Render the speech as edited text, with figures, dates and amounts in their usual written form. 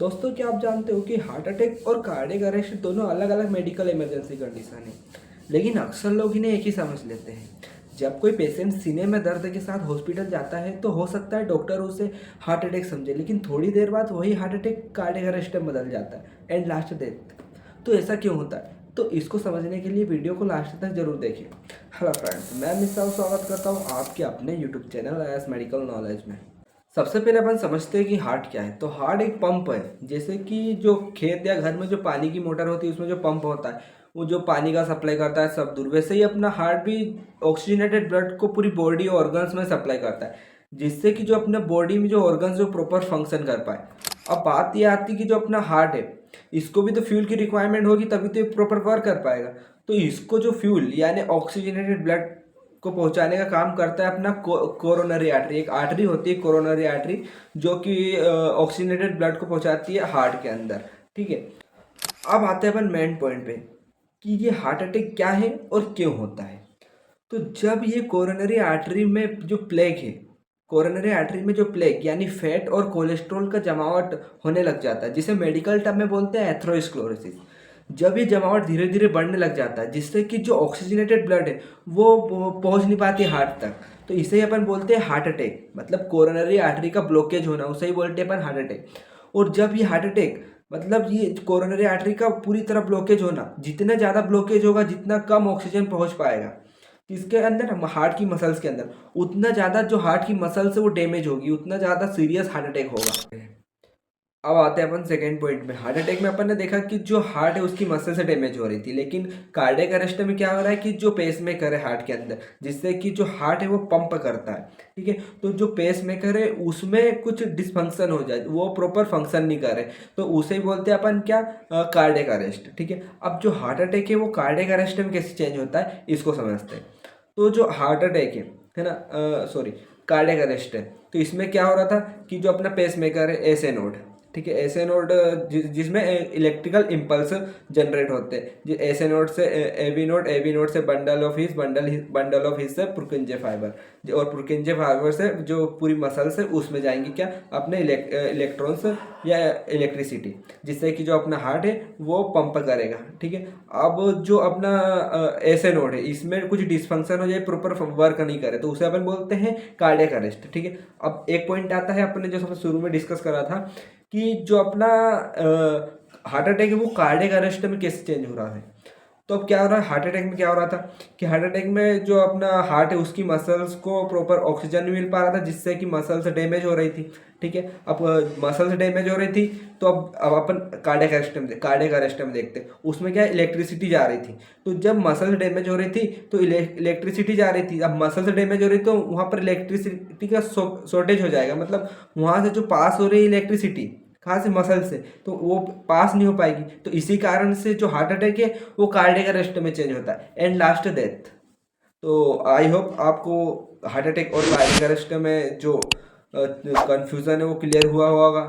दोस्तों, क्या आप जानते हो कि हार्ट अटैक और कार्डियक अरेस्ट दोनों अलग अलग मेडिकल इमरजेंसी कंडीशन है। लेकिन अक्सर लोग इन्हें एक ही समझ लेते हैं। जब कोई पेशेंट सीने में दर्द के साथ हॉस्पिटल जाता है तो हो सकता है डॉक्टर उसे हार्ट अटैक समझे, लेकिन थोड़ी देर बाद वही हार्ट अटैक कार्डियक अरेस्ट में बदल जाता है एंड लास्ट डेथ। तो ऐसा क्यों होता है? तो इसको समझने के लिए वीडियो को लास्ट तक जरूर देखिए। हेलो फ्रेंड्स, मैं मिस्टर स्वागत करता हूँ आपके अपने YouTube channel S medical knowledge में। सबसे पहले अपन समझते हैं कि हार्ट क्या है। तो हार्ट एक पंप है, जैसे कि जो खेत या घर में जो पानी की मोटर होती है उसमें जो पंप होता है वो जो पानी का सप्लाई करता है सब दूर, वैसे ही अपना हार्ट भी ऑक्सीजनेटेड ब्लड को पूरी बॉडी ऑर्गन्स में सप्लाई करता है, जिससे कि जो अपने बॉडी में जो ऑर्गन्स जो प्रॉपर फंक्शन कर पाए। अब बात ये आती है कि जो अपना हार्ट है इसको भी तो फ्यूल की रिक्वायरमेंट होगी, तभी तो ये प्रॉपर वर्क कर पाएगा। तो इसको जो फ्यूल यानी ऑक्सीजनेटेड ब्लड को पहुंचाने का काम करता है अपना कोरोनरी आर्टरी। एक आर्टरी होती है कोरोनरी आर्टरी, जो कि ऑक्सीजनेटेड ब्लड को पहुंचाती है हार्ट के अंदर। ठीक है, अब आते हैं अपन मेन पॉइंट पे कि ये हार्ट अटैक क्या है और क्यों होता है। तो जब ये कोरोनरी आर्टरी में जो प्लेग है, कोरोनरी आर्टरी में जो प्लेग यानी फैट और कोलेस्ट्रॉल का जमावट होने लग जाता है, जिसे मेडिकल टर्म में बोलते हैं एथेरोस्क्लेरोसिस। जब ये जमावट धीरे धीरे बढ़ने लग जाता है, जिससे कि जो ऑक्सीजनेटेड ब्लड है वो पहुंच नहीं पाती हार्ट तक, तो इसे ही अपन बोलते हैं हार्ट अटैक। मतलब कोरोनरी आर्टरी का ब्लॉकेज होना, उसे ही बोलते हैं अपन हार्ट अटैक। और जब ये हार्ट अटैक मतलब ये कोरोनरी आर्टरी का पूरी तरह ब्लॉकेज होना, जितना ज़्यादा ब्लॉकेज होगा जितना कम ऑक्सीजन पहुंच पाएगा किसके अंदर, हार्ट की मसल्स के अंदर, उतना ज़्यादा जो हार्ट की मसल्स है वो डैमेज होगी, उतना ज़्यादा सीरियस हार्ट अटैक होगा। अब आते हैं अपन सेकेंड पॉइंट में। हार्ट अटैक में अपन ने देखा कि जो हार्ट है उसकी मसल से डैमेज हो रही थी, लेकिन कार्डियक अरेस्ट में क्या हो रहा है कि जो पेस मेकर है हार्ट के अंदर, जिससे कि जो हार्ट है वो पंप करता है। ठीक है, तो जो पेस मेकर है उसमें कुछ डिसफंक्शन हो जाए, वो प्रॉपर फंक्शन नहीं करे, तो उसे ही बोलते हैं अपन क्या, कार्डियक अरेस्ट। ठीक है, अब जो हार्ट अटैक है वो कार्डियक अरेस्ट में कैसे चेंज होता है इसको समझते हैं। तो जो हार्ट अटैक है ना, सॉरी, कार्डियक अरेस्ट है, तो इसमें क्या हो रहा था कि जो अपना पेस मेकर है एसए नोड, ठीक है, एसए नोड जिसमें इलेक्ट्रिकल इम्पल्स जनरेट होते हैं, जो एसए नोड से एबी नोड से बंडल ऑफ हिस्स से पुरकिंजे फाइबर, और पुरकिंजे फाइबर से जो पूरी मसल्स है उसमें जाएंगे क्या, अपने इलेक्ट्रॉन्स या इलेक्ट्रिसिटी, जिससे कि जो अपना हार्ट है वो पंप करेगा। ठीक है, अब जो अपना एसए नोड है इसमें कुछ डिसफंक्शन हो जाए, प्रॉपर वर्क नहीं करे, तो उसे अपन बोलते हैं कार्डियक अरेस्ट। ठीक है, अब एक पॉइंट आता है अपने जो सबसे शुरू में डिस्कस करा था कि जो अपना हार्ट अटैक है वो कार्डियक अरेस्ट में कैसे चेंज हो रहा है। तो अब क्या हो रहा है, हार्ट अटैक में क्या हो रहा था कि हार्ट अटैक में जो अपना हार्ट है उसकी मसल्स को प्रॉपर ऑक्सीजन नहीं मिल पा रहा था, जिससे कि मसल्स डैमेज हो रही थी। ठीक है, अब मसल्स डैमेज हो रही थी, तो अब अपन कार्डियक अरेस्ट में देखते हैं, उसमें क्या इलेक्ट्रिसिटी जा रही थी। तो जब मसल्स डैमेज हो रही थी तो इलेक्ट्रिसिटी जा रही थी, अब मसल्स डैमेज हो रही तो वहाँ पर इलेक्ट्रिसिटी का शॉर्टेज हो जाएगा, मतलब वहाँ से जो पास हो रही है इलेक्ट्रिसिटी कहाँ से, मसल से, तो वो पास नहीं हो पाएगी। तो इसी कारण से जो हार्ट अटैक है वो कार्डियक अरेस्ट में चेंज होता है एंड लास्ट डेथ। तो आई होप आपको हार्ट अटैक और कार्डियक अरेस्ट में जो कंफ्यूजन है वो क्लियर हुआ होगा।